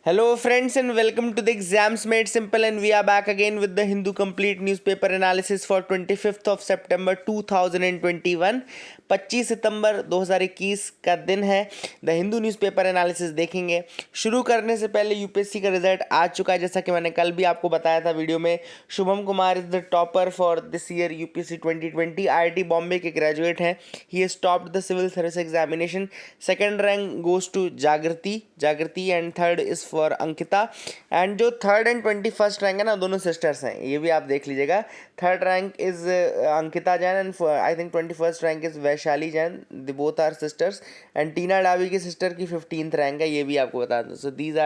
Hello, friends, and welcome to the Exams Made Simple. And we are back again with the Hindu Complete Newspaper Analysis for 25th of September 2021. 25 सितंबर 2021 का दिन है. The Hindu newspaper analysis देखेंगे. शुरू करने से पहले UPSC का result आ चुका है. जैसा कि मैंने कल भी आपको बताया था वीडियो में, Shubham Kumar is the topper for this year UPSC 2020. IIT Bombay के ग्रेजुएट हैं. He has topped the civil service examination. Second rank goes to Jagriti and third is for Ankita. And जो थर्ड एंड 21st रैंक है ना, दोनों सिस्टर्स हैं. ये भी आप देख लीजिएगा. Third rank is Ankita Jain and I think 21st rank is Vaishali Jain. They both are sisters. And Tina Dabi की सिस्टर की 15th रैंक है. ये भी आपको बता दूँ. So these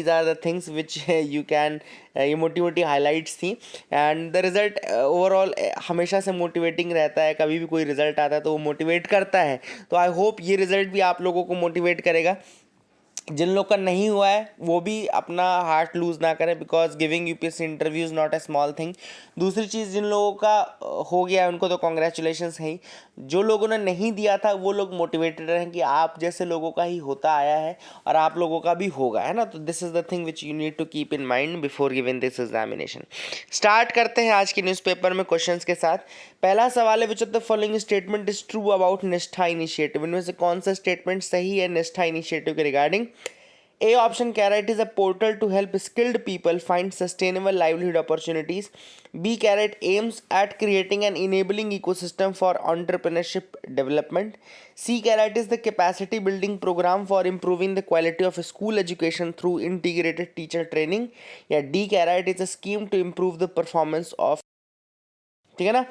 are the things which you can, ये मोटी मोटी हाईलाइट्स थी. एंड द रिज़ल्ट ओवरऑल हमेशा से मोटिवेटिंग रहता है. कभी भी कोई रिज़ल्ट आता है तो वो मोटिवेट करता है. तो आई होप ये रिज़ल्ट भी आप लोगों को मोटिवेट करेगा. जिन लोग का नहीं हुआ है वो भी अपना हार्ट लूज़ ना करें, because giving UPSC interview is not a small thing. दूसरी चीज़, जिन लोगों का हो गया है उनको तो कॉन्ग्रेचुलेशंस है ही. जो लोगों ने नहीं दिया था वो लोग मोटिवेटेड रहें कि आप जैसे लोगों का ही होता आया है और आप लोगों का भी होगा, है ना. तो this is the thing which you need to keep in mind before giving this examination. Start करते हैं आज की न्यूज़पेपर में क्वेश्चंस के साथ. पहला सवाल है, विच of the following statement is true about निष्ठा इनिशिएटिव. इनमें से कौन सा स्टेटमेंट सही है निष्ठा इनिशिएटिव के रिगार्डिंग. A option कह रहा है, it is a portal to help skilled people find sustainable livelihood opportunities. B कह रहा है, it aims at creating an enabling ecosystem for entrepreneurship development. C कह रहा है, it is the capacity building program for improving the quality of school education through integrated teacher training. या D कह रहा है, it is a scheme to improve the performance of, ठीक है ना.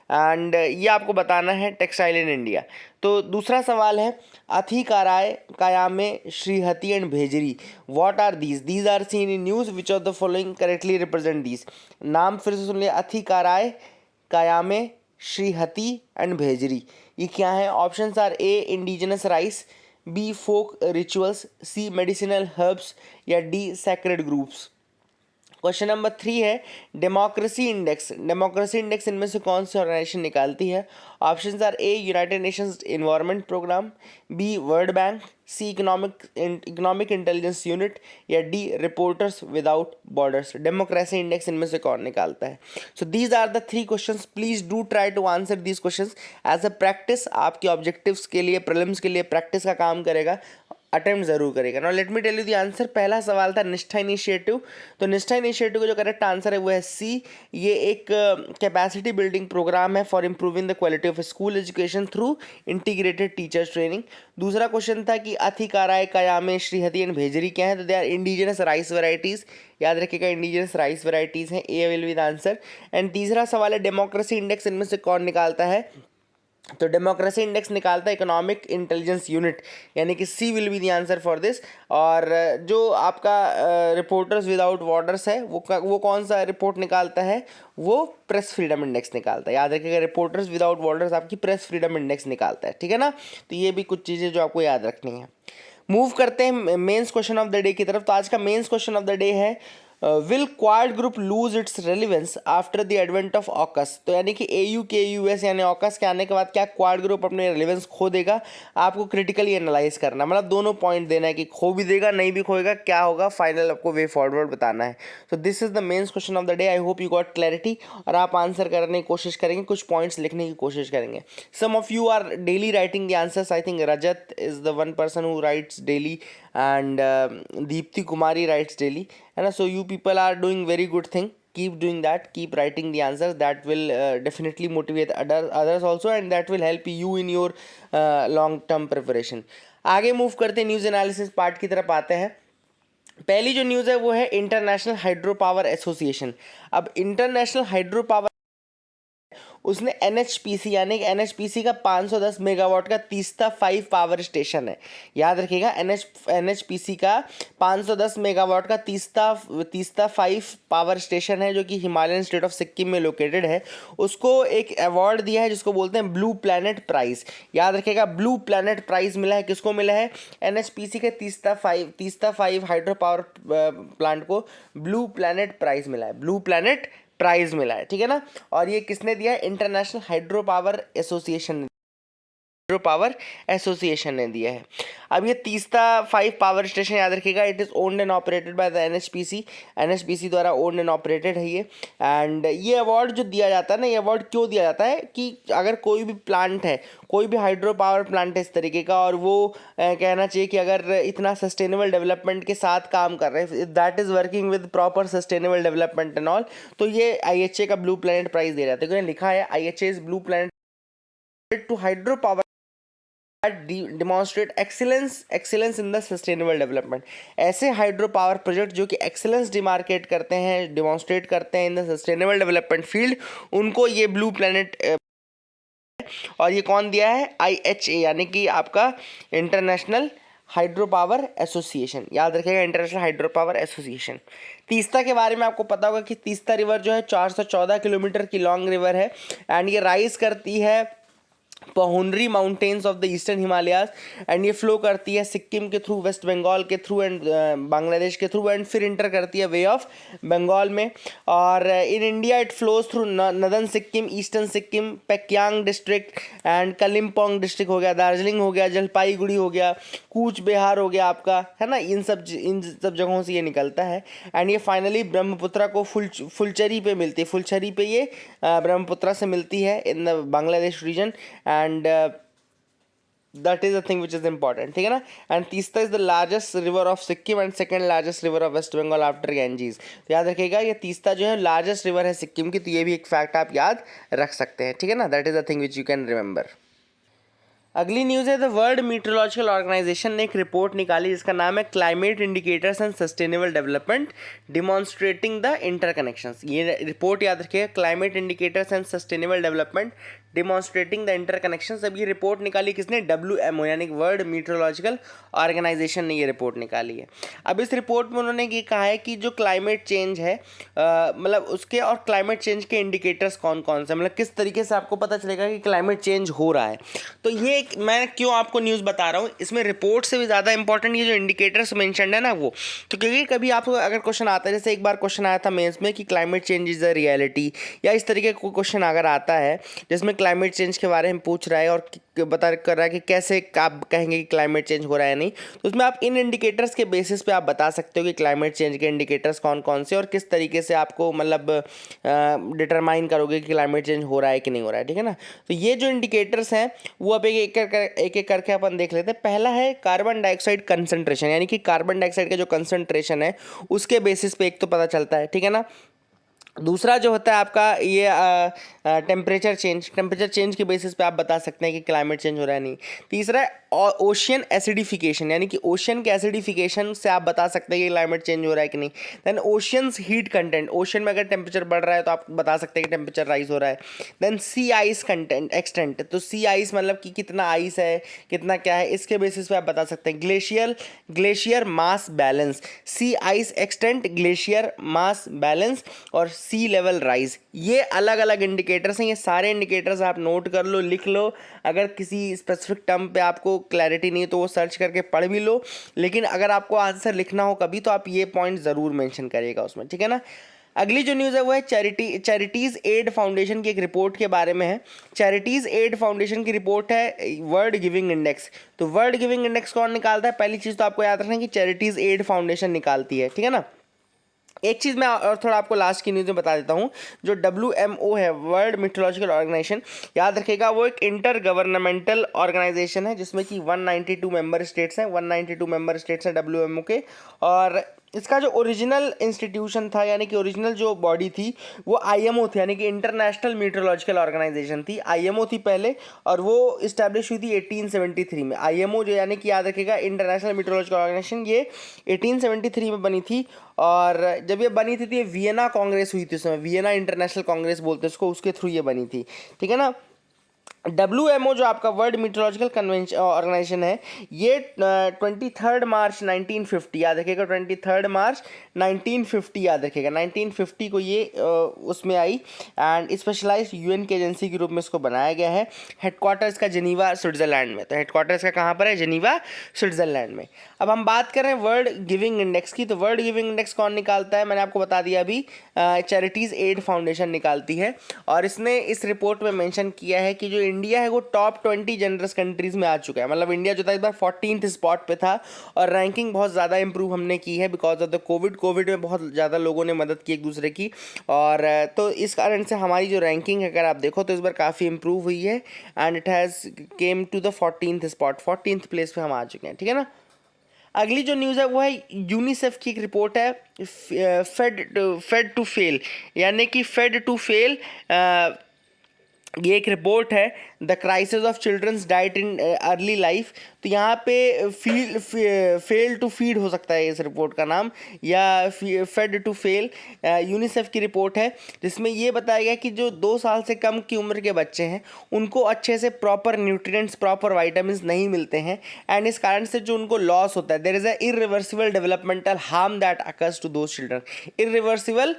एंड ये आपको बताना है टेक्सटाइल इन इंडिया. तो दूसरा सवाल है, अथिकाराय कायामे श्रीहति एंड भेजरी. What are these are seen in news. Which of the following correctly represent these. नाम फिर से सुन लिया, अथिकाराय कायामे श्रीहति एंड भेजरी. ये क्या है. Options are A indigenous rice, B folk rituals, C medicinal herbs या D sacred groups. Question number 3 है, डेमोक्रेसी इंडेक्स इनमें से कौन सी ऑर्गेनाइजेशन निकालती है. Options are A United Nations Environment Programme, B World Bank, C Economic Intelligence Unit या D Reporters Without Borders. Democracy index इनमें से कौन निकालता है. So these are the 3 questions. Please do try to answer these questions as a practice. आपके objectives के लिए, prelims के लिए प्रैक्टिस का काम करेगा. अटेम्प्ट जरूर करेगा. Now let me tell you the answer. पहला सवाल था निष्ठा इनिशिएटिव. तो निष्ठा इनिशिएटिव का जो करेक्ट आंसर है वो है सी. ये एक कैपेसिटी बिल्डिंग प्रोग्राम है for improving the quality of school education through integrated teachers training. दूसरा क्वेश्चन था कि अथिकाराय कायामे श्रीहति एंड भेजरी क्या है. तो they are indigenous rice varieties. याद रखिएगा, इंडिजिनस राइस वेराइटीज़ हैं. A will be the answer. And तीसरा सवाल है, डेमोक्रेसी इंडेक्स इनमें से कौन निकालता है. तो डेमोक्रेसी इंडेक्स निकालता है इकोनॉमिक इंटेलिजेंस यूनिट, यानी कि C will be the answer for this. और जो आपका रिपोर्टर्स विदाउट बॉर्डर्स है वो कौन सा रिपोर्ट निकालता है. वो प्रेस फ्रीडम इंडेक्स निकालता है. याद रखिएगा, रिपोर्टर्स विदाउट बॉर्डर्स आपकी प्रेस फ्रीडम इंडेक्स निकालता है. ठीक है ना. तो ये भी कुछ चीज़ें जो आपको याद रखनी है. मूव करते हैं mains question of the day की तरफ. तो आज का mains question of the day है, will Quad group lose its relevance after the advent of AUKUS. तो यानी कि AU के US यानी ऑकस के आने के बाद क्या क्वाड ग्रुप अपने रेलिवेंस खो देगा. आपको क्रिटिकली एनालाइज करना, मतलब दोनों पॉइंट देना है कि खो भी देगा नहीं भी खोएगा, क्या होगा, फाइनल आपको वे फॉरवर्ड बताना है. तो this is the mains question of the day. I hope you got clarity. और आप आंसर करने की कोशिश करेंगे, कुछ पॉइंट्स लिखने की कोशिश करेंगे. Some of you are daily writing the answers. I think Rajat is the one person who writes daily and Deepthi Kumari writes daily, and so you people are doing very good thing. Keep doing that, keep writing the answers. That will definitely motivate others also, and that will help you in your long term preparation. आगे move करते हैं, news analysis part की तरफ आते हैं. पहली जो news है वो है इंटरनेशनल हाइड्रो पावर एसोसिएशन. अब इंटरनेशनल हाइड्रो पावर उसने NHPC यानी कि NHPC का 510 मेगावाट का तीस्ता 5 पावर स्टेशन है. याद रखिएगा, NHPC का 510 मेगावाट का तीस्ता 5 पावर स्टेशन है जो कि हिमालयन स्टेट ऑफ सिक्किम में लोकेटेड है. उसको एक अवार्ड दिया है जिसको बोलते हैं ब्लू प्लैनेट प्राइज़. याद रखिएगा, ब्लू प्लैनेट प्राइज़ मिला है. किसको मिला है. NHPC के तीस्ता 5 हाइड्रो पावर प्लांट को ब्लू प्लैनेट प्राइज़ मिला है. ब्लू प्लैनेट प्राइज मिला है. ठीक है ना. और ये किसने दिया है. इंटरनेशनल हाइड्रो पावर एसोसिएशन ने. पावर एसोसिएशन ने दिया है। अब ये तीस्ता 5 पावर स्टेशन याद रखिएगा, it is owned and operated by the NHPC द्वारा ओन्ड एंड ऑपरेटेड है ये। एंड ये अवार्ड जो दिया जाता है ना, ये अवार्ड क्यों दिया जाता है कि अगर कोई भी प्लांट है, कोई भी हाइड्रो पावर प्लांट है इस तरीके का, और वो कहना चाहिए कि अगर इतना सस्टेनेबल डेवलपमेंट के साथ काम कर रहे हैं, that is working with proper sustainable development and all, तो ये IHA का ब्लू प्लैनेट प्राइज दे जाता है। क्योंकि लिखा है IHA is blue planet to hydro power demonstrate excellence in the sustainable development. ऐसे हाइड्रो पावर प्रोजेक्ट जो कि एक्सीलेंस डिमार्केट करते हैं, डेमोन्स्ट्रेट करते हैं in the sustainable development field, उनको ये ब्लू प्लैनेट। और ये कौन दिया है? IHA, यानी कि आपका इंटरनेशनल हाइड्रो पावर एसोसिएशन, याद रखिएगा, international hydro power association. Teesta के बारे में आपको पता होगा कि तीस्ता रिवर जो है 414 किलोमीटर की लॉन्ग रिवर है, एंड ये राइज करती है Pauhunri mountains of the eastern Himalayas, and ये फ्लो करती है सिक्किम के थ्रू, वेस्ट बंगाल के थ्रू, एंड बांग्लादेश के थ्रू, एंड फिर इंटर करती है वे ऑफ बंगाल में। और in India it flows through northern Sikkim, eastern Sikkim, Pakyong district and Kalimpong district हो गया, दार्जिलिंग हो गया, जलपाईगुड़ी हो गया, कूच बिहार हो गया आपका, है ना, इन सब जगहों से ये निकलता है। एंड ये फाइनली ब्रह्मपुत्रा को फुलचरी पे मिलती है, फुलचरी पे ये ब्रह्मपुत्रा से मिलती है in the Bangladesh region, and that is the thing which is important, ठीक है ना। and Teesta is the largest river of Sikkim and second largest river of West Bengal after Ganges। तो याद रखिएगा, ये तीस्ता जो है लार्जेस्ट रिवर है सिक्किम की, तो ये भी एक फैक्ट आप याद रख सकते हैं, ठीक है ना। that is the thing which you can remember। अगली न्यूज़ है, द वर्ल्ड मीटरोलॉजिकल ऑर्गेनाइजेशन ने एक रिपोर्ट निकाली जिसका नाम है climate indicators and sustainable development demonstrating the interconnections. ये रिपोर्ट याद रखिएगा, climate indicators and sustainable development demonstrating the interconnections. अब ये रिपोर्ट निकाली किसने? WMO, यानी कि वर्ल्ड मीटरोलॉजिकल ऑर्गेनाइजेशन ने ये रिपोर्ट निकाली है। अब इस रिपोर्ट में उन्होंने ये कहा है कि जो क्लाइमेट चेंज है, मतलब उसके और क्लाइमेट चेंज के इंडिकेटर्स कौन कौन से, मतलब किस तरीके से आपको पता चलेगा कि क्लाइमेट चेंज हो रहा है। तो ये मैं क्यों आपको न्यूज़ बता रहा हूँ, इसमें रिपोर्ट से भी ज़्यादा इंपॉर्टेंट ये जो इंडिकेटर्स मेंशन्ड है ना वो, तो क्योंकि कभी आपको अगर क्वेश्चन आता है, जैसे एक बार क्वेश्चन आया था मेंस में कि climate change is a reality, या इस तरीके का क्वेश्चन अगर आता है जिसमें क्लाइमेट चेंज के बारे में पूछ रहा है और बता कर रहा है कि कैसे आप कहेंगे कि क्लाइमेट चेंज हो रहा है नहीं, तो उसमें आप इन इंडिकेटर्स के बेसिस पे आप बता सकते हो कि क्लाइमेट चेंज के इंडिकेटर्स कौन कौन से और किस तरीके से आपको मतलब डिटरमाइन करोगे कि क्लाइमेट चेंज हो रहा है कि नहीं हो रहा है, ठीक है ना। तो ये जो इंडिकेटर्स हैं वो अब एक एक करके अपन देख लेते हैं। पहला है कार्बन डाइऑक्साइड कंसंट्रेशन, यानी कि कार्बन डाइऑक्साइड का जो कंसंट्रेशन है उसके बेसिस पे एक तो पता चलता है, ठीक है ना। दूसरा जो होता है आपका ये टेम्परेचर चेंज के बेसिस पे आप बता सकते हैं कि क्लाइमेट चेंज हो रहा है नहीं। तीसरा है ओशियन एसिडिफिकेशन, यानी कि ओशियन के एसिडिफिकेशन से आप बता सकते हैं कि क्लाइमेट चेंज हो रहा है कि नहीं। Then oceans heat content, ocean में अगर टेम्परेचर बढ़ रहा है तो आप बता सकते हैं कि टेम्परेचर राइज हो रहा है। देन सी आइस कंटेंट एक्सटेंट, तो सी आइस मतलब कि कितना आइस है, कितना क्या है, इसके बेसिस पे आप बता सकते हैं। Glacier mass balance, sea ice extent, glacier mass balance और सी लेवल राइज, ये अलग अलग इंडिकेटर्स हैं। ये सारे इंडिकेटर्स आप नोट कर लो, लिख लो। अगर किसी स्पेसिफिक टर्म पे आपको क्लैरिटी नहीं है तो वो सर्च करके पढ़ भी लो, लेकिन अगर आपको आंसर लिखना हो कभी तो आप ये पॉइंट ज़रूर मेंशन करिएगा उसमें, ठीक है ना। अगली जो न्यूज़ है वो है चैरिटीज़ एड फाउंडेशन की एक रिपोर्ट के बारे में है। चैरिटीज़ एड फाउंडेशन की रिपोर्ट है वर्ल्ड गिविंग इंडेक्स। तो वर्ल्ड गिविंग इंडेक्स कौन निकालता है? पहली चीज़ तो आपको याद रखना है कि चैरिटीज़ एड फाउंडेशन निकालती है, ठीक है ना। एक चीज़ मैं और थोड़ा आपको लास्ट की न्यूज़ में बता देता हूँ, जो WMO है, वर्ल्ड मीटरोलॉजिकल ऑर्गेनाइजेशन, याद रखिएगा वो एक इंटर गवर्नमेंटल ऑर्गेनाइजेशन है जिसमें कि 192 मेंबर स्टेट्स हैं, 192 मेंबर स्टेट्स हैं WMO के। और इसका जो ओरिजिनल इंस्टीट्यूशन था, यानी कि ओरिजिनल जो बॉडी थी वो IMO थी, यानी कि इंटरनेशनल मीटरोलॉजिकल ऑर्गेनाइजेशन थी। IMO थी पहले और वो इस्टेब्लिश हुई थी 1873 में। IMO जो, यानी कि याद रखिएगा इंटरनेशनल मीटरोलॉजिकल ऑर्गेनाइजेशन, ये 1873 में बनी थी। और जब ये बनी थी तो ये वियना कांग्रेस हुई थी उस समय, वियना इंटरनेशनल कांग्रेस बोलते हैं उसको, उसके थ्रू ये बनी थी, ठीक है ना। WMO जो आपका वर्ल्ड मीटरोलॉजिकल कन्वेंशन ऑर्गेनाइजेशन है, ये 23 मार्च 1950 याद रखिएगा, 23 मार्च 1950 याद रखिएगा, 1950 को ये उसमें आई एंड स्पेशलाइज्ड UN की एजेंसी के रूप में इसको बनाया गया है। हेडक्वार्टर इसका जेनीवा स्विट्जरलैंड में, तो हेडक्वार्टर इसका कहाँ पर है? जेनीवा स्विट्जरलैंड में। अब हम बात करें वर्ल्ड गिविंग इंडेक्स की, तो वर्ल्ड गिविंग इंडेक्स कौन निकालता है? मैंने आपको बता दिया अभी, चैरिटीज़ एड फाउंडेशन निकालती है। और इसने इस रिपोर्ट में मेंशन किया है कि जो इंडिया है वो टॉप 20 जनरस कंट्रीज़ में आ चुका है। मतलब इंडिया जो था इस बार 14th स्पॉट पे था और रैंकिंग बहुत ज़्यादा इंप्रूव हमने की है बिकॉज ऑफ द कोविड में बहुत ज़्यादा लोगों ने मदद की एक दूसरे की, और तो इस कारण से हमारी जो रैंकिंग है अगर आप देखो तो इस बार काफ़ी इंप्रूव हुई है and it has come to the 14th spot, 14th place पे हम आ चुके हैं। ठीक है ना। अगली जो न्यूज़ है वो है यूनिसेफ की एक रिपोर्ट है, फेड टू फेल, यानी कि फेड टू फेल। ये एक रिपोर्ट है the crisis of children's diet in early life. तो यहाँ पे फेल टू फीड हो सकता है इस रिपोर्ट का नाम, या फेड टू फेल। यूनिसेफ की रिपोर्ट है जिसमें ये बताया गया कि जो 2 साल से कम की उम्र के बच्चे हैं उनको अच्छे से प्रॉपर न्यूट्रिएंट्स, प्रॉपर वाइटामिन नहीं मिलते हैं एंड इस कारण से जो उनको लॉस होता है, there is a irreversible developmental harm that occurs to those children. Irreversible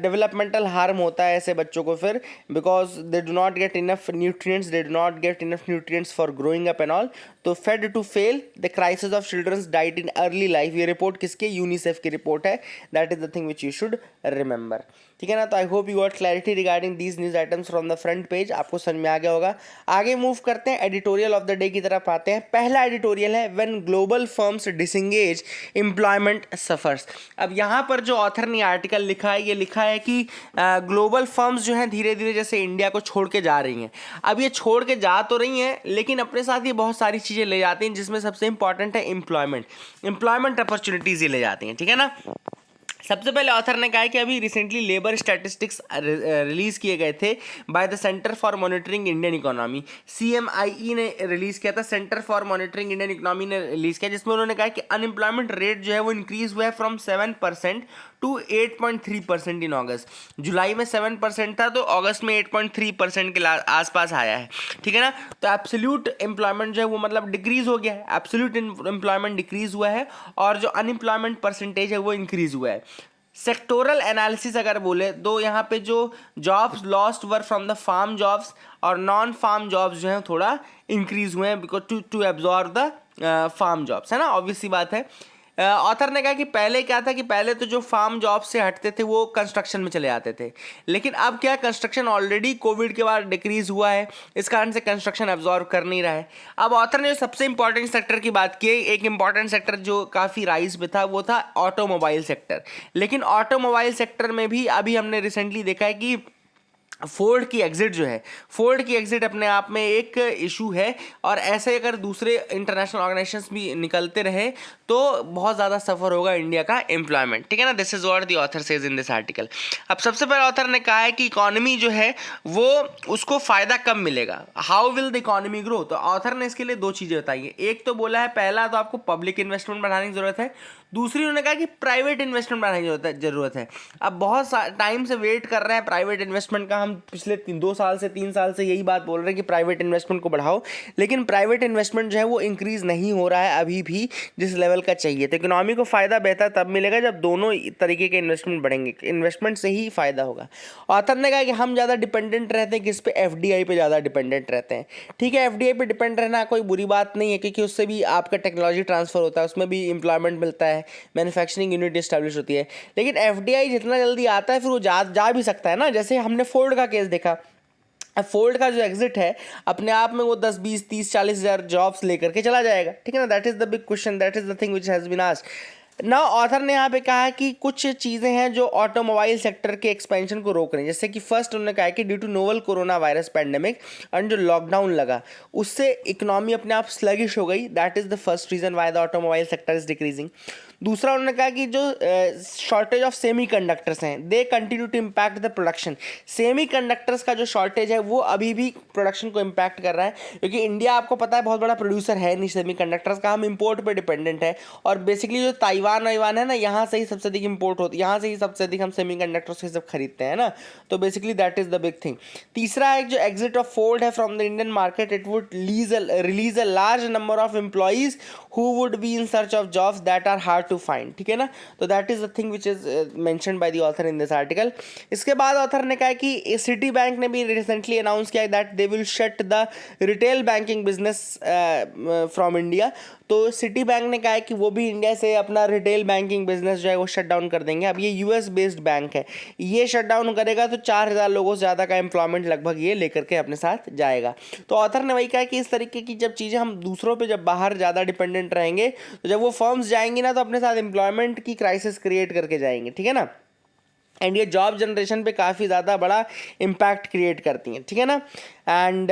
developmental harm होता है ऐसे बच्चों को फिर, because they do not get enough nutrients, they do not get enough nutrients for growing up and all. तो fed to fail the crisis of children's diet in early life, ये report किसके, UNICEF की report है। That is the thing which you should remember. ठीक है ना। तो आई hope you got clarity regarding these news items from the front page, आपको समझ में आ गया होगा। आगे मूव करते हैं, एडिटोरियल ऑफ द डे की तरफ आते हैं। पहला एडिटोरियल है when global firms disengage employment suffers. अब यहाँ पर जो ऑथर ने आर्टिकल लिखा है, ये लिखा है कि ग्लोबल फर्म्स जो हैं धीरे धीरे जैसे इंडिया को छोड़ के जा रही हैं। अब ये छोड़ के जा तो रही हैं लेकिन अपने साथ ये बहुत सारी चीज़ें ले जाती हैं, जिसमें सबसे इंपॉर्टेंट है एम्प्लॉयमेंट अपॉर्चुनिटीज़ ये ले जाती हैं। ठीक है ना। सबसे पहले ऑथर ने कहा है कि अभी रिसेंटली लेबर स्टैटिस्टिक्स रिलीज़ किए गए थे by the centre for monitoring Indian economy, CMIE ने रिलीज़ किया था, centre for monitoring Indian economy ने रिलीज़ किया, जिसमें उन्होंने कहा कि अनएम्प्लॉयमेंट रेट जो है वो इंक्रीज़ हुआ है फ्रॉम 7% टू 8.3% इन अगस्त। जुलाई में 7% था तो अगस्त में 8.3% के आसपास आया है। ठीक है ना। तो एब्सोल्यूट एम्प्लॉयमेंट जो है वो मतलब डिक्रीज़ हो गया है, एब्सोल्यूट एम्प्लॉयमेंट डिक्रीज़ हुआ है और जो अनएम्प्लॉयमेंट परसेंटेज है वो इंक्रीज़ हुआ है। सेक्टोरल एनालिसिस अगर बोले तो यहाँ पे जो jobs lost were from the farm jobs और नॉन फार्म जॉब्स जो हैं थोड़ा इंक्रीज हुए हैं because to absorb the farm jobs, है ना, ऑब्वियस सी बात है। ऑथर ने कहा कि पहले क्या था कि पहले तो जो फार्म जॉब से हटते थे वो कंस्ट्रक्शन में चले जाते थे, लेकिन अब क्या कंस्ट्रक्शन ऑलरेडी कोविड के बाद डिक्रीज हुआ है, इस कारण से कंस्ट्रक्शन एब्जॉर्व कर नहीं रहा है। अब ऑथर ने जो सबसे इंपॉर्टेंट सेक्टर की बात की, एक इंपॉर्टेंट सेक्टर जो काफ़ी राइज पे था वो था ऑटोमोबाइल सेक्टर। लेकिन ऑटोमोबाइल सेक्टर में भी अभी हमने रिसेंटली देखा है कि फोर्ड की एग्जिट जो है, फोर्ड की एग्जिट अपने आप में एक इशू है और ऐसे अगर दूसरे इंटरनेशनल ऑर्गेनाइजेशंस भी निकलते रहे तो बहुत ज़्यादा सफ़र होगा इंडिया का एम्प्लॉयमेंट। ठीक है ना। This is what the author says in this article. अब सबसे पहले ऑथर ने कहा है कि इकोनॉमी जो है वो उसको फ़ायदा कब मिलेगा, how will the economy grow. तो ऑथर ने इसके लिए 2 चीज़ें बताई है। एक तो बोला है पहला तो आपको पब्लिक इन्वेस्टमेंट बढ़ाने की ज़रूरत है, दूसरी उन्होंने कहा कि प्राइवेट इन्वेस्टमेंट बढ़ाने की ज़रूरत है। अब बहुत टाइम से वेट कर रहे हैं प्राइवेट इन्वेस्टमेंट का, हम पिछले 2 साल से 3 साल से यही बात बोल रहे हैं कि प्राइवेट इन्वेस्टमेंट को बढ़ाओ, लेकिन प्राइवेट इन्वेस्टमेंट जो है वो इंक्रीज़ नहीं हो रहा है अभी भी जिस लेवल का चाहिए। तो इकोनॉमी को फ़ायदा बेहतर तब मिलेगा जब दोनों तरीके के इन्वेस्टमेंट बढ़ेंगे, इन्वेस्टमेंट से ही फ़ायदा होगा। ऑथर ने कहा कि हम ज़्यादा डिपेंडेंट रहते हैं किस पे, FDI पे ज़्यादा डिपेंडेंट रहते हैं। ठीक है, FDI पे डिपेंड रहना कोई बुरी बात नहीं है क्योंकि उससे भी आपका टेक्नोलॉजी ट्रांसफ़र होता है, उसमें भी एम्प्लॉयमेंट मिलता है, मैन्युफैक्चरिंग यूनिट इस्टेब्लिश होती है। लेकिन FDI जितना जल्दी आता है फिर वो जा भी सकता है ना, जैसे हमने फोर्ड का केस देखा। फोर्ड का जो एग्जिट है अपने आप में वो 10, 20, 30, 40 हज़ार जॉब्स लेकर के चला जाएगा। ठीक है ना। That is the big question, that is the thing which has been asked. ना ऑथर ने यहाँ पे कहा है कि कुछ चीज़ें हैं जो ऑटोमोबाइल सेक्टर के एक्सपेंशन को रोक रही हैं, जैसे कि फर्स्ट उन्होंने कहा है कि due to novel corona virus pandemic and जो लॉकडाउन लगा उससे इकोनॉमी अपने आप स्लगिश हो गई। That is the first reason why the automobile sector is decreasing. दूसरा उन्होंने कहा कि जो शॉर्टेज ऑफ सेमी कंडक्टर्स हैं they continue to impact the production. Semiconductors का जो शॉर्टेज है वो अभी भी प्रोडक्शन को इम्पैक्ट कर रहा है क्योंकि इंडिया आपको पता है बहुत बड़ा प्रोड्यूसर है नहीं सेमी कंडक्टर्स का, हम इंपोर्ट पे डिपेंडेंट है और बेसिकली जो ताइवान है ना यहाँ से ही सबसे अधिक इंपोर्ट होती है, यहाँ से ही सबसे अधिक हम सेमी कंडक्टर्स ये सब खरीदते हैं ना। तो basically that is the big thing. तीसरा एक जो एग्जिट ऑफ फोर्ड है from the Indian market, it would release a large number of employees who would be in search of jobs that are hard to find. ठीक है ना। तो that is the thing which is mentioned by the author in this article. इसके बाद author ने कहा कि city bank ने भी रिसेंटली अनाउंस किया that they will shut the retail banking business from India. तो सिटी बैंक ने कहा है कि वो भी इंडिया से अपना रिटेल बैंकिंग बिजनेस जो है वो शट डाउन कर देंगे। अब ये यूएस बेस्ड बैंक है, ये शट डाउन करेगा तो 4,000 लोगों से ज़्यादा का एम्प्लॉयमेंट लगभग ये लेकर के अपने साथ जाएगा। तो ऑथर ने वही कहा कि इस तरीके की जब चीज़ें हम दूसरों पे जब बाहर ज़्यादा डिपेंडेंट रहेंगे तो जब वो फर्म्स जाएंगी ना तो अपने साथ एम्प्लॉयमेंट की क्राइसिस क्रिएट करके जाएंगे, ठीक है ना। एंड ये जॉब जनरेशन पे काफ़ी ज़्यादा बड़ा इम्पैक्ट क्रिएट करती हैं, ठीक है ना। एंड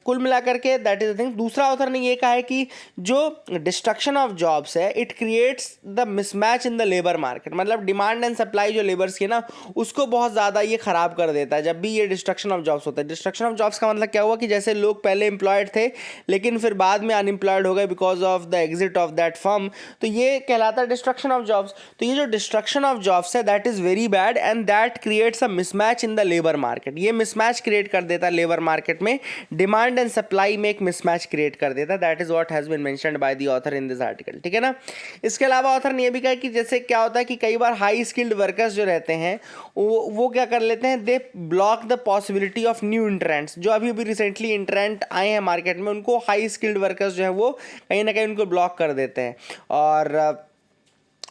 कुल मिलाकर के दैट इज द थिंग। दूसरा ऑथर ने ये कहा है कि जो डिस्ट्रक्शन ऑफ जॉब्स है it creates the mismatch in the labour market, मतलब डिमांड एंड सप्लाई जो लेबर्स की ना उसको बहुत ज़्यादा ये ख़राब कर देता है जब भी ये डिस्ट्रक्शन ऑफ जॉब्स होता है। डिस्ट्रक्शन ऑफ जॉब्स का मतलब क्या हुआ कि जैसे लोग पहले एम्प्लॉयड थे लेकिन फिर बाद में अनएम्प्लॉयड हो गए because of the exit of that firm, तो ये कहलाता है डिस्ट्रक्शन ऑफ जॉब्स। तो ये जो डिस्ट्रक्शन ऑफ जॉब्स है that is very bad and that creates a mismatch in the labour market. ये मिसमैच क्रिएट कर देता है लेबर मार्केट में, डिमांड एंड सप्लाई में एक मिसमैच क्रिएट कर देता है। That is what has been mentioned by the author in this article, ठीक है ना। इसके अलावा ऑथर ने ये भी कहा कि जैसे क्या होता है कि कई बार हाई स्किल्ड वर्कर्स जो रहते हैं वो क्या कर लेते हैं, they block the possibility of new entrants. जो अभी अभी रिसेंटली इंट्रेंट आए हैं मार्केट में उनको हाई स्किल्ड वर्कर्स जो है वो कहीं ना कहीं उनको ब्लॉक कर देते हैं। और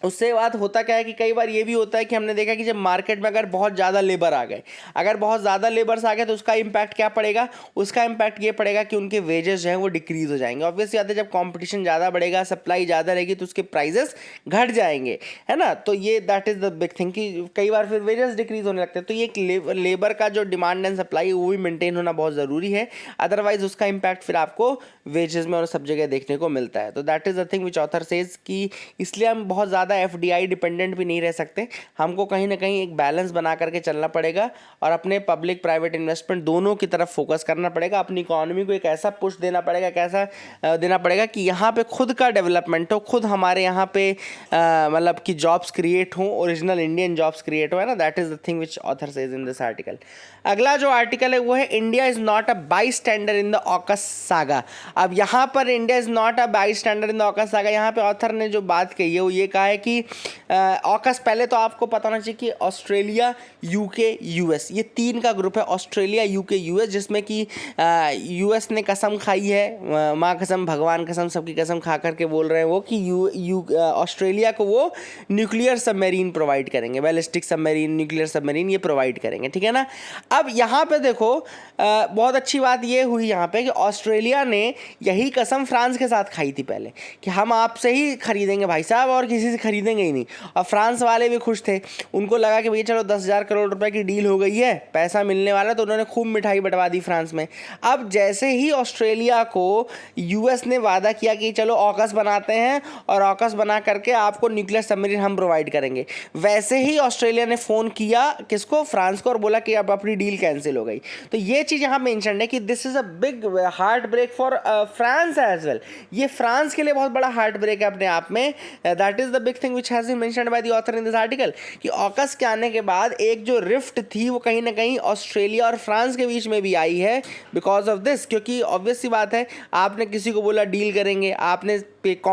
उससे बात होता क्या है कि कई बार ये भी होता है कि हमने देखा कि जब मार्केट में अगर बहुत ज़्यादा लेबर आ गए, अगर बहुत ज़्यादा लेबर्स आ गए तो उसका इम्पैक्ट क्या पड़ेगा, उसका इम्पैक्ट ये पड़ेगा कि उनके वेजेस जो हैं वो डिक्रीज हो जाएंगे। ऑब्वियसली बात है जब कंपटीशन ज़्यादा बढ़ेगा, सप्लाई ज़्यादा रहेगी तो उसके प्राइजेस घट जाएंगे, है ना। तो ये that is the big thing कि कई बार फिर वेजेस डिक्रीज होने लगते हैं। तो ये लेबर का जो डिमांड एंड सप्लाई है वो भी मेंटेन होना बहुत ज़रूरी है, अदरवाइज उसका इम्पैक्ट फिर आपको वेजेस में और सब जगह देखने को मिलता है। तो that is the thing which author says कि इसलिए हम बहुत ज़्यादा FDI डिपेंडेंट भी नहीं रह सकते, हमको कहीं ना कहीं एक बैलेंस बना करके चलना पड़ेगा और अपने पब्लिक प्राइवेट इन्वेस्टमेंट दोनों की तरफ फोकस करना पड़ेगा। अपनी इकोनॉमी को एक ऐसा पुश देना पड़ेगा, कैसा देना पड़ेगा कि यहाँ पे खुद का डेवलपमेंट हो, खुद हमारे यहाँ पे मतलब कि जॉब्स क्रिएट हों, ओरिजिनल इंडियन जॉब्स क्रिएट हो, है ना। That is the thing which author says in this article. अगला जो आर्टिकल है वो है India is not a bystander in the AUKUS saga. अब यहाँ पर India is not a bystander in the AUKUS saga, यहाँ पे ऑथर ने जो बात कही है वो ये कहा है कि ऑकस पहले तो आपको पता होना चाहिए कि ऑस्ट्रेलिया, यूके, यूएस, ये 3 का ग्रुप है, ऑस्ट्रेलिया, यूके, यूएस, जिसमें कि यूएस ने कसम खाई है, माँ कसम भगवान कसम सबकी कसम खा करके बोल रहे हैं वो कि ऑस्ट्रेलिया को वो न्यूक्लियर सबमरीन प्रोवाइड करेंगे, बैलिस्टिक सबमरीन, न्यूक्लियर सबमरीन ये प्रोवाइड करेंगे, ठीक है ना। अब यहाँ पे देखो बहुत अच्छी बात ये हुई यहाँ पे कि ऑस्ट्रेलिया ने यही कसम फ्रांस के साथ खाई थी पहले कि हम आपसे ही खरीदेंगे भाई साहब और किसी से खरीदेंगे ही नहीं। और फ्रांस वाले भी खुश थे, उनको लगा कि भैया चलो 10,000 करोड़ रुपए की डील हो गई है, पैसा मिलने वाला, तो उन्होंने खूब मिठाई बंटवा दी फ्रांस में। अब जैसे ही ऑस्ट्रेलिया को यूएस ने वादा किया कि चलो ऑकस बनाते हैं और ऑकस बना करके आपको न्यूक्लियर सबमरीन हम प्रोवाइड करेंगे, वैसे ही ऑस्ट्रेलिया ने फ़ोन किया किसको, फ्रांस को, और बोला कि अब अपनी डील कैंसिल हो गई। तो ये चीज़ यहाँ मेंशन है कि this is a big heartbreak for France as well. ये फ्रांस के लिए बहुत बड़ा हार्ट ब्रेक है अपने आप में। That is the big thing which has been mentioned by the author in this article कि ऑकस के आने के बाद एक जो रिफ्ट थी वो कहीं ना कहीं ऑस्ट्रेलिया और फ्रांस के बीच में भी आई है बिकॉज ऑफ दिस। क्योंकि ऑब्वियस सी बात है, आपने किसी को बोला डील करेंगे, आपने एक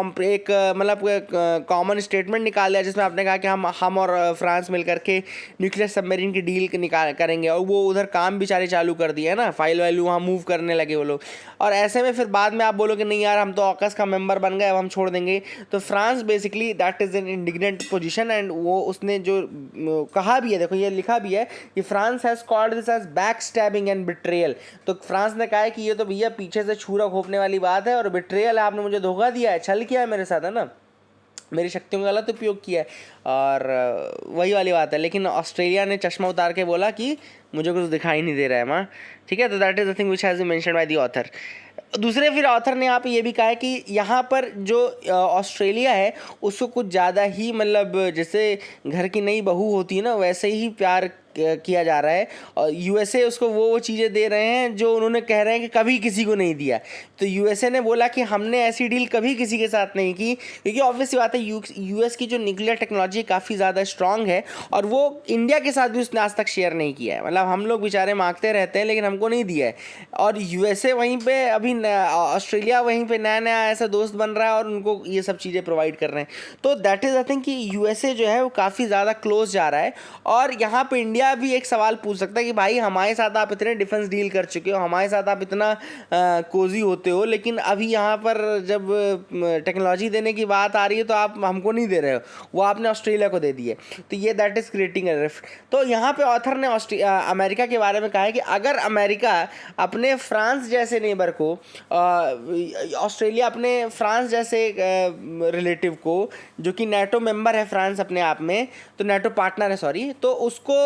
मतलब कॉमन स्टेटमेंट निकाल लिया जिसमें आपने कहा कि हम और फ्रांस मिल करके न्यूक्लियर सबमरीन की डील करेंगे, और वो उधर काम बेचारे चालू कर दिए है ना, फाइल वैल्यू वहाँ मूव करने लगे वो लोग। और ऐसे में फिर बाद में आप बोलो कि नहीं यार हम तो ऑकस का मेंबर बन गए, अब हम छोड़ देंगे। तो France basically that is an indignant position and वो उसने जो कहा भी है, देखो ये लिखा भी है कि France has called this as backstabbing and betrayal. तो फ्रांस ने कहा है कि ये तो भैया पीछे से छुरा घोंपने वाली बात है और बिट्रेयल है, आपने मुझे धोखा दिया है, छल किया है मेरे साथ, है ना, मेरी शक्तियों का गलत उपयोग किया है। और वही वाली बात है। लेकिन ऑस्ट्रेलिया ने चश्मा उतार के बोला कि मुझे कुछ दिखाई नहीं दे रहा है माँ, ठीक है। तो that is the thing which has been mentioned by the author. दूसरे फिर ऑथर ने यहाँ पे ये भी कहा है कि यहाँ पर जो ऑस्ट्रेलिया है उसको कुछ ज़्यादा ही मतलब जैसे घर की नई बहू होती है ना वैसे ही प्यार किया जा रहा है, और यूएसए उसको वो चीज़ें दे रहे हैं जो उन्होंने कह रहे हैं कि कभी किसी को नहीं दिया। तो यूएसए ने बोला कि हमने ऐसी डील कभी किसी के साथ नहीं की, क्योंकि ऑब्वियस बात है यूएस की जो न्यूक्लियर टेक्नोलॉजी काफ़ी ज़्यादा स्ट्रांग है और वो इंडिया के साथ भी उसने आज तक शेयर नहीं किया है। मतलब हम लोग बेचारे मांगते रहते हैं लेकिन हमको नहीं दिया है। और यूएसए वहीं पे अभी ऑस्ट्रेलिया वहीं पे नया नया ऐसा दोस्त बन रहा है और उनको ये सब चीज़ें प्रोवाइड कर रहे हैं। तो दैट इज़ आई थिंक कि यूएसए जो है वो काफ़ी ज़्यादा क्लोज जा रहा है और यहाँ पे इंडिया इंडिया भी एक सवाल पूछ सकता है कि भाई हमारे साथ आप इतने डिफेंस डील कर चुके हो, हमारे साथ आप इतना कोजी होते हो, लेकिन अभी यहाँ पर जब टेक्नोलॉजी देने की बात आ रही है तो आप हमको नहीं दे रहे हो, वो आपने ऑस्ट्रेलिया को दे दी है। तो ये that is creating a rift. तो यहाँ पे ऑथर ने अमेरिका के बारे में कहा है कि अगर अमेरिका अपने फ्रांस जैसे नेबर को, ऑस्ट्रेलिया अपने फ्रांस जैसे रिलेटिव को, जो कि नेटो मेंबर है फ्रांस अपने आप में, तो नेटो पार्टनर है सॉरी, तो उसको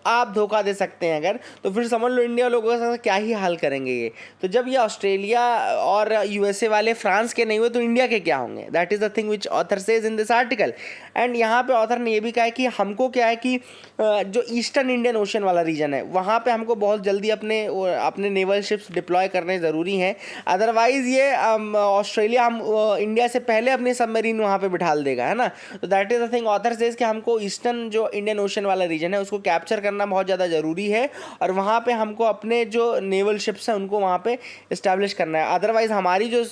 आप धोखा दे सकते हैं अगर, तो फिर समझ लो इंडिया लोगों का क्या ही हाल करेंगे ये। तो जब ये ऑस्ट्रेलिया और यूएसए वाले फ्रांस के नहीं हुए तो इंडिया के क्या होंगे? That is the thing which author says in this article. And यहाँ पे ऑथर ने ये भी कहा है कि हमको क्या है कि जो ईस्टर्न इंडियन ओशन वाला रीजन है वहाँ पे हमको बहुत जल्दी अपने नेवल शिप्स डिप्लॉय करने ज़रूरी हैं, अदरवाइज़ ये ऑस्ट्रेलिया हम इंडिया से पहले अपनी सबमरीन वहाँ पे बिठा देगा, है ना। तो that is the thing author says कि हमको ईस्टर्न जो इंडियन ओशन वाला रीजन है उसको कैप्चर करना बहुत ज़्यादा ज़रूरी है, और वहाँ पे हमको अपने जो नेवल शिप्स हैं उनको वहाँ पे इस्टेब्लिश करना है। अदरवाइज़ हमारी जो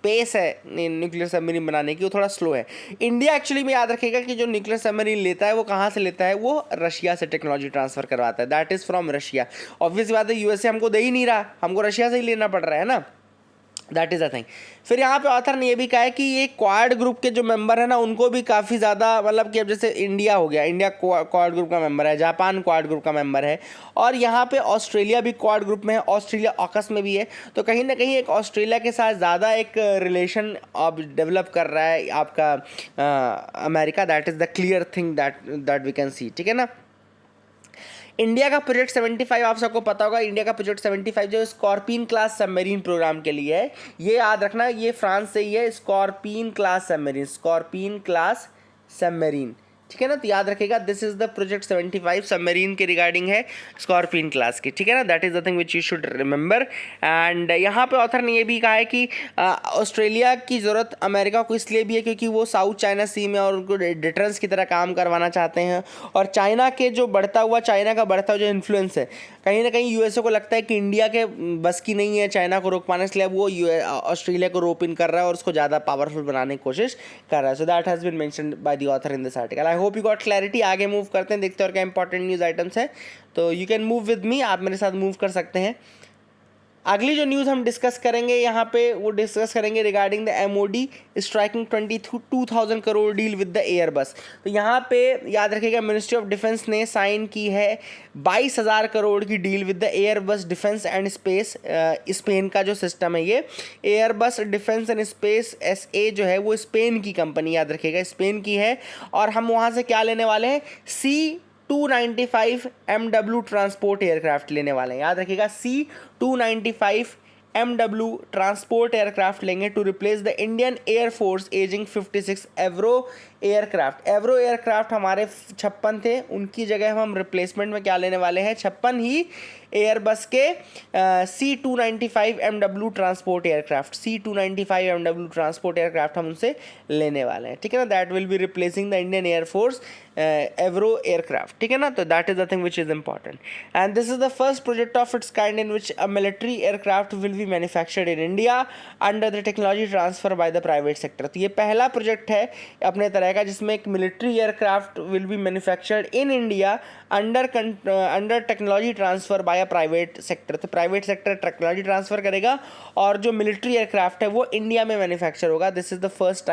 पेस है न्यूक्लियर सबमरीन बनाने की वो थोड़ा स्लो है। इंडिया एक्चुअली में याद रखेगा कि जो न्यूक्लियर सबमरीन लेता है वो कहाँ से लेता है, वो रशिया से टेक्नोलॉजी ट्रांसफ़र करवाता है, that is from Russia. Obvious बात है यूएसए हमको दे ही नहीं रहा, हमको रशिया से ही लेना पड़ रहा है ना, दैट इज़ अ थिंग। फिर यहाँ पे ऑथर ने ये भी कहा है कि ये क्वाड ग्रुप के जो मेंबर है ना उनको भी काफ़ी ज़्यादा, मतलब कि अब जैसे इंडिया हो गया, इंडिया क्वाड ग्रुप का मेंबर है, जापान क्वाड ग्रुप का मेंबर है, और यहाँ पे ऑस्ट्रेलिया भी क्वाड ग्रुप में है, ऑस्ट्रेलिया ऑकस में भी है। तो कहीं ना कहीं एक ऑस्ट्रेलिया के साथ ज़्यादा एक रिलेशन अब डेवलप कर रहा है आपका America, that is the clear thing that we can see, ठीक है ना। इंडिया का प्रोजेक्ट 75 आप सबको पता होगा, इंडिया का प्रोजेक्ट 75 जो स्कॉर्पियन क्लास सबमरीन प्रोग्राम के लिए है, ये याद रखना ये फ्रांस से ही है, स्कॉर्पियन क्लास सबमरीन, ठीक है ना। तो याद रखेगा this is the project 75 submarine के रिगार्डिंग है, स्कॉर्पियन क्लास की, ठीक है ना। That is the thing which you should remember. And यहाँ पे ऑथर ने ये भी कहा है कि ऑस्ट्रेलिया की ज़रूरत अमेरिका को इसलिए भी है क्योंकि वो साउथ चाइना सी में और उनको डिटरेंस की तरह काम करवाना चाहते हैं, और चाइना का बढ़ता हुआ जो इन्फ्लुएंस है, कहीं ना कहीं यूएसए को लगता है कि इंडिया के बस की नहीं है चाइना को रोक पाने, इसलिए वो ऑस्ट्रेलिया को रोप इन कर रहा है और उसको ज़्यादा पावरफुल बनाने की कोशिश कर रहा है। So that has been mentioned by the author in this article. I hope you got clarity. आगे मूव करते हैं, देखते हैं और क्या इंपॉर्टेंट न्यूज़ आइटम्स है। तो you can move with me, आप मेरे साथ मूव कर सकते हैं। अगली जो न्यूज़ हम डिस्कस करेंगे यहाँ पे, वो डिस्कस करेंगे regarding the MoD striking 22,000 crore deal with the Airbus. तो यहाँ पे याद रखिएगा मिनिस्ट्री ऑफ डिफेंस ने साइन की है 22,000 करोड़ की deal with the Airbus defence and space. Spain का जो सिस्टम है ये Airbus defence and space SA जो है वो स्पेन की कंपनी, याद रखिएगा स्पेन की है, और हम वहाँ से क्या लेने वाले हैं, C-295 MW ट्रांसपोर्ट एयरक्राफ्ट लेने वाले हैं। याद रखिएगा C-295 MW ट्रांसपोर्ट एयरक्राफ्ट लेंगे to replace the Indian air force ageing 56 Avro aircraft हमारे 56 थे, उनकी जगह हम रिप्लेसमेंट में क्या लेने वाले हैं, 56 ही एयरबस के C-295 MW ट्रांसपोर्ट एयरक्राफ्ट हम उनसे लेने वाले हैं, ठीक है ना। That will be replacing the Indian air force एवरो aircraft, ठीक है ना। तो that is the thing which is important, and this is the first project of its kind in which a military aircraft will be manufactured in India under the technology transfer by the private sector. तो ये पहला project है अपने तरह का जिसमें एक military aircraft will be manufactured in India under technology transfer by a private sector. तो प्राइवेट सेक्टर टेक्नोलॉजी ट्रांसफर करेगा और जो मिलिट्री एयरक्राफ्ट है वो इंडिया में मैन्युफैक्चर होगा। This is the first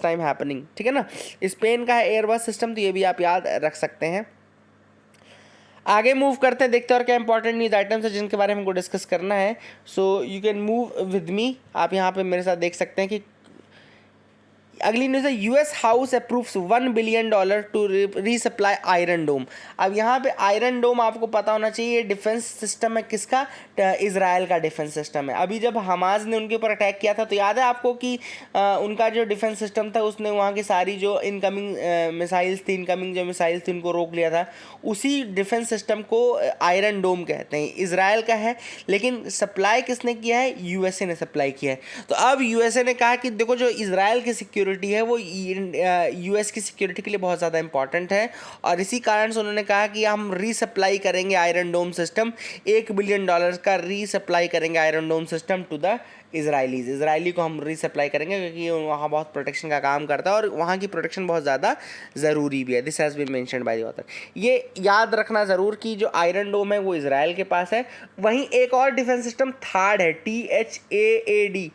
time happening, ठीक है ना। स्पेन का है एयरबस सिस्टम, तो ये भी आप याद रख सकते हैं। आगे मूव करते हैं, देखते हैं और क्या इंपॉर्टेंट न्यूज़ आइटम्स है जिनके बारे में हमको डिस्कस करना है। So you can move with me, आप यहाँ पे मेरे साथ देख सकते हैं कि अगली न्यूज़ है US House approves $1 billion to resupply Iron Dome. अब यहाँ पे आयरन डोम आपको पता होना चाहिए, डिफेंस सिस्टम है किसका, इजराइल का डिफेंस सिस्टम है। अभी जब हमास ने उनके ऊपर अटैक किया था तो याद है आपको कि उनका जो डिफेंस सिस्टम था उसने वहाँ की सारी जो इनकमिंग मिसाइल्स थी उनको रोक लिया था। उसी डिफेंस सिस्टम को आयरन डोम कहते हैं, इजराइल का है, लेकिन सप्लाई किसने किया है, यूएसए ने सप्लाई किया है। तो अब यूएसए ने कहा कि देखो जो इजराइल की सिक्योरिटी सिक्योरिटी है वो यूएस की सिक्योरिटी के लिए बहुत ज़्यादा इंपॉर्टेंट है, और इसी कारण से उन्होंने कहा कि हम रीसप्लाई करेंगे आयरन डोम सिस्टम, $1 बिलियन का रीसप्लाई करेंगे iron dome system to the Israeli को हम रीसप्लाई करेंगे, क्योंकि वहाँ बहुत प्रोटेक्शन का काम करता है और वहाँ की प्रोटेक्शन बहुत ज़्यादा ज़रूरी भी है। This has been mentioned by the author. ये याद रखना ज़रूर कि जो आयरन डोम है वो इसराइल के पास है। वहीं एक और डिफेंस सिस्टम थार्ड है, THAAD,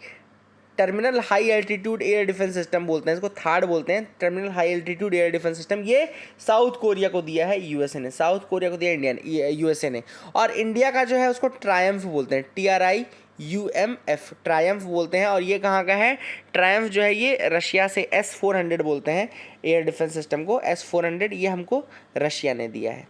terminal high altitude air defence system बोलते हैं इसको, थार्ड बोलते हैं, terminal high altitude air defence system. ये साउथ कोरिया को दिया है यूएसए ने, साउथ कोरिया को दिया यूएसए ने। और इंडिया का जो है उसको ट्रायम्फ बोलते हैं, TRIUMF, ट्रायम्फ बोलते हैं। और ये कहाँ का है? ट्रायम्फ जो है ये रशिया से S-400 बोलते हैं एयर डिफेंस सिस्टम को, S-400 ये हमको रशिया ने दिया है,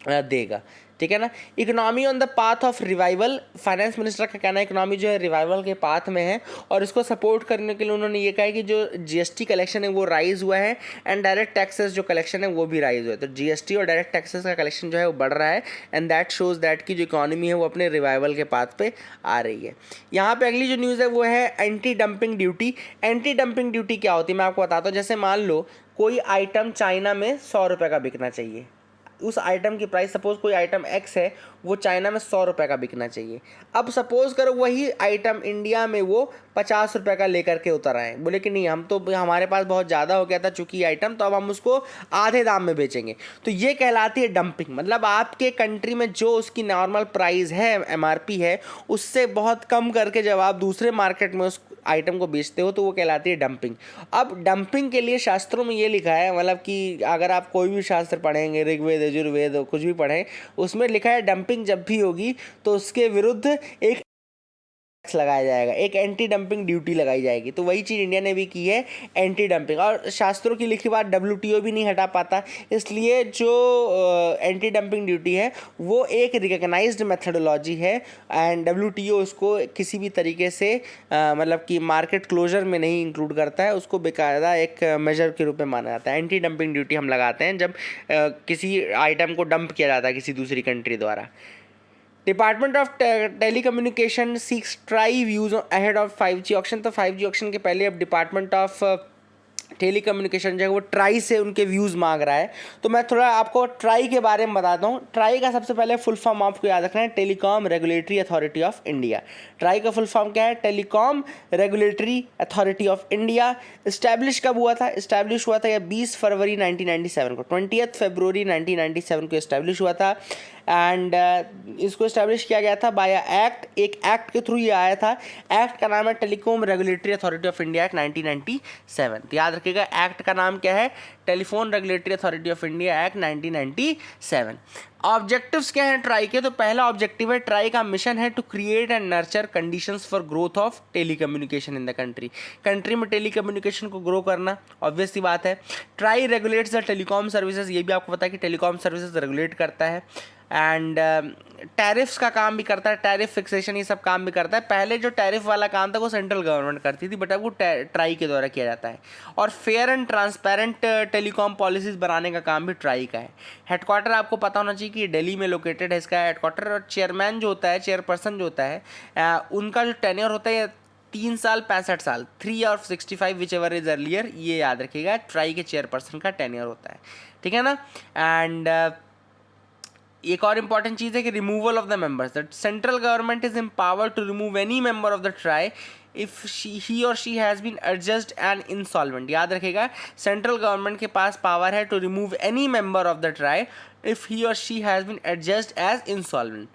देगा, ठीक है ना। Economy on the path of revival, finance minister का कहना है इकोनॉमी जो है रिवाइवल के पाथ में है, और इसको सपोर्ट करने के लिए उन्होंने ये कहा है कि जो जीएसटी कलेक्शन है वो राइज हुआ है, एंड डायरेक्ट टैक्सेस जो कलेक्शन है वो भी राइज हुआ है। तो जीएसटी और डायरेक्ट टैक्सेस का कलेक्शन जो है वो बढ़ रहा है, एंड दैट शोज दैट की जो इकोनॉमी है वो अपने रिवाइवल के पाथ पे आ रही है। यहाँ पे अगली जो न्यूज़ है वो है anti dumping duty. Anti dumping duty क्या होती है मैं आपको बताता हूँ। जैसे मान लो कोई आइटम चाइना में 100 रुपये का बिकना चाहिए, उस आइटम की प्राइस, सपोज कोई आइटम X है वो चाइना में 100 रुपये का बिकना चाहिए। अब सपोज करो वही आइटम इंडिया में वो 50 रुपये का लेकर के उतर आए, बोले कि नहीं हम तो, हमारे पास बहुत ज़्यादा हो गया था चूँकि ये आइटम, तो अब हम उसको आधे दाम में बेचेंगे। तो ये कहलाती है डंपिंग। मतलब आपके कंट्री में जो उसकी नॉर्मल प्राइस है, MRP है, उससे बहुत कम करके जब आप दूसरे मार्केट में उस आइटम को बेचते हो तो वो कहलाती है डंपिंग। अब डंपिंग के लिए शास्त्रों में ये लिखा है, मतलब कि अगर आप कोई भी शास्त्र पढ़ेंगे, ऋग्वेद यजुर्वेद कुछ भी पढ़ें, उसमें लिखा है डंपिंग जब भी होगी तो उसके विरुद्ध एक टैक्स लगाया जाएगा, एक एंटी डंपिंग ड्यूटी लगाई जाएगी। तो वही चीज़ इंडिया ने भी की है, एंटी डंपिंग। और शास्त्रों की लिखी बात WTO भी नहीं हटा पाता, इसलिए जो एंटी डंपिंग ड्यूटी है वो एक रिकग्नाइज्ड मेथडोलॉजी है, एंड WTO उसको किसी भी तरीके से मतलब कि मार्केट क्लोजर में नहीं इंक्लूड करता है, उसको बेकायदा एक मेजर के रूप में माना जाता है। एंटी डंपिंग ड्यूटी हम लगाते हैं जब किसी आइटम को डंप किया जाता है किसी दूसरी कंट्री द्वारा। Department of telecommunication seeks TRAI views ahead of 5G auction. तो 5G ऑक्शन के पहले अब डिपार्टमेंट ऑफ टेलीकम्युनिकेशन जो है वो ट्राई से उनके व्यूज़ मांग रहा है। तो मैं थोड़ा आपको ट्राई के बारे में बताता हूँ। ट्राई का सबसे पहले फुल फॉर्म आपको याद रखना है, telecom regulatory authority of India. Try का फुल फॉर्म क्या है? Telecom regulatory authority of India. Establish कब हुआ था? इस्टेब्लिश हुआ था यह 20 फरवरी 1997 को, 20 फरवरी 1997 को इस्टेब्लिश हुआ था। एंड इसको इस्टेब्लिश किया गया था बाय एक्ट, एक एक्ट के थ्रू ये आया था। एक्ट का नाम है telecom regulatory authority of India act 1997। तो याद रखिएगा एक्ट का नाम क्या है? Telephone regulatory authority of India act 1997। Objectives क्या हैं ट्राई के? तो पहला ऑब्जेक्टिव है, ट्राई का मिशन है to create and nurture conditions for growth of telecommunication in the country. Country में टेलीकम्युनिकेशन को ग्रो करना ऑब्वियस सी बात है। TRAI regulates the telecom services, ये भी आपको पता है कि टेलीकॉम सर्विसेज रेगुलेट करता है। एंड टैरिफ्स का काम भी करता है, टैरिफ फिक्सेशन ये सब काम भी करता है। पहले जो टैरिफ वाला काम था वो सेंट्रल गवर्नमेंट करती थी, बट अब वो ट्राई के द्वारा किया जाता है। और fair and transparent telecom policies बनाने का काम भी ट्राई का है। हेडक्वार्टर आपको पता होना चाहिए कि दिल्ली में लोकेटेड है इसका हेडक्वार्टर। और चेयरमैन जो होता है, चेयरपर्सन जो होता है, उनका जो टेन्योर होता है 3 साल 65 साल, 3 और 65 विच एवर इज अर्लियर, ये याद रखिएगा ट्राई के चेयरपर्सन का टेन्योर होता है, ठीक है ना। एंड एक और इंपॉर्टेंट चीज़ है कि removal of the members, that central government is empowered to remove any member of the TRAI if he or she has been adjudged and insolvent. याद रखेगा सेंट्रल गवर्नमेंट के पास पावर है to remove any member of the TRAI if he or she has been adjudged as insolvent,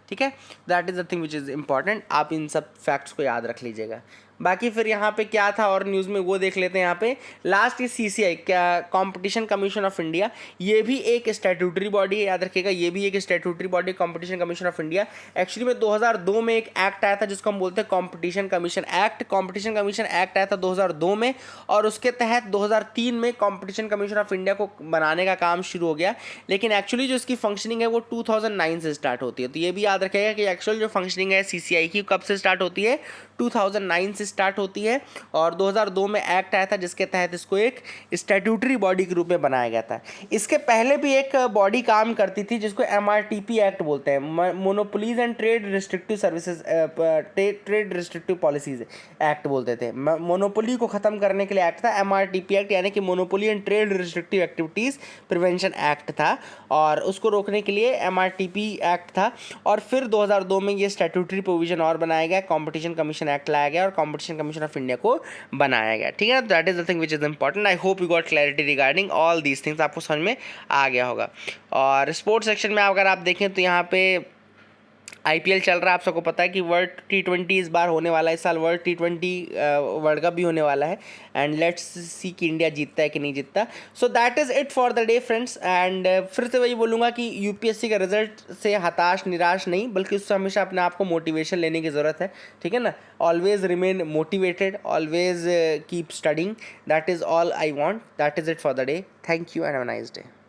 ठीक है। That is the thing which is important, आप इन सब फैक्ट्स को याद रख लीजिएगा। बाकी फिर यहाँ पे क्या था और न्यूज़ में वो देख लेते हैं। यहाँ पे लास्ट ये CCI क्या, कंपटीशन कमीशन ऑफ इंडिया, ये भी एक स्टैट्यूटरी बॉडी है, याद रखिएगा ये भी एक statutory body, competition commission of India. Actually में 2002 में एक एक्ट आया था जिसको हम बोलते हैं competition commission act. Competition commission act आया था 2002 में, और उसके तहत 2003 में कंपटीशन कमीशन ऑफ इंडिया को बनाने का काम शुरू हो गया। लेकिन एक्चुअली जो इसकी फंक्शनिंग है वो 2009 से स्टार्ट होती है। तो ये भी याद रखिएगा कि एक्चुअल जो फंक्शनिंग है CCI की कब से स्टार्ट होती है? 2009 से स्टार्ट होती है और 2002 में एक्ट आया था जिसके तहत इसको एक स्टैट्यूटरी बॉडी के रूप में बनाया गया था। इसके पहले भी एक बॉडी काम करती थी जिसको MRTP एक्ट बोलते हैं, monopolies and trade restrictive services, trade restrictive policies act बोलते थे। मोनोपोली को ख़त्म करने के लिए एक्ट था MRTP एक्ट, यानी कि monopoly and trade restrictive activities prevention act था, और उसको रोकने के लिए MRTP एक्ट था। और फिर 2002 में ये स्टैट्यूटरी प्रोविजन और बनाया गया, कॉम्पिटिशन कमीशन एक्ट लाया गया और कॉम्पिटिशन कमीशन ऑफ इंडिया को बनाया गया। ठीक है ना, that is the thing which is important. I hope you got clarity regarding all these things, आपको समझ में आ गया होगा। और स्पोर्ट्स सेक्शन में अगर आप देखें तो यहाँ पे IPL चल रहा है, आप सबको पता है कि वर्ल्ड T20 इस बार होने वाला है, इस साल वर्ल्ड T20 वर्ल्ड कप भी होने वाला है, एंड लेट्स सी कि इंडिया जीतता है कि नहीं जीतता। So that is it for the day friends, and फिर से वही बोलूँगा कि UPSC का रिजल्ट से हताश निराश नहीं, बल्कि उससे हमेशा अपने आप को मोटिवेशन लेने की ज़रूरत है। ठीक है ना, always remain motivated, always keep studying, that is all I want, that is it for the day. Thank you and have a nice day.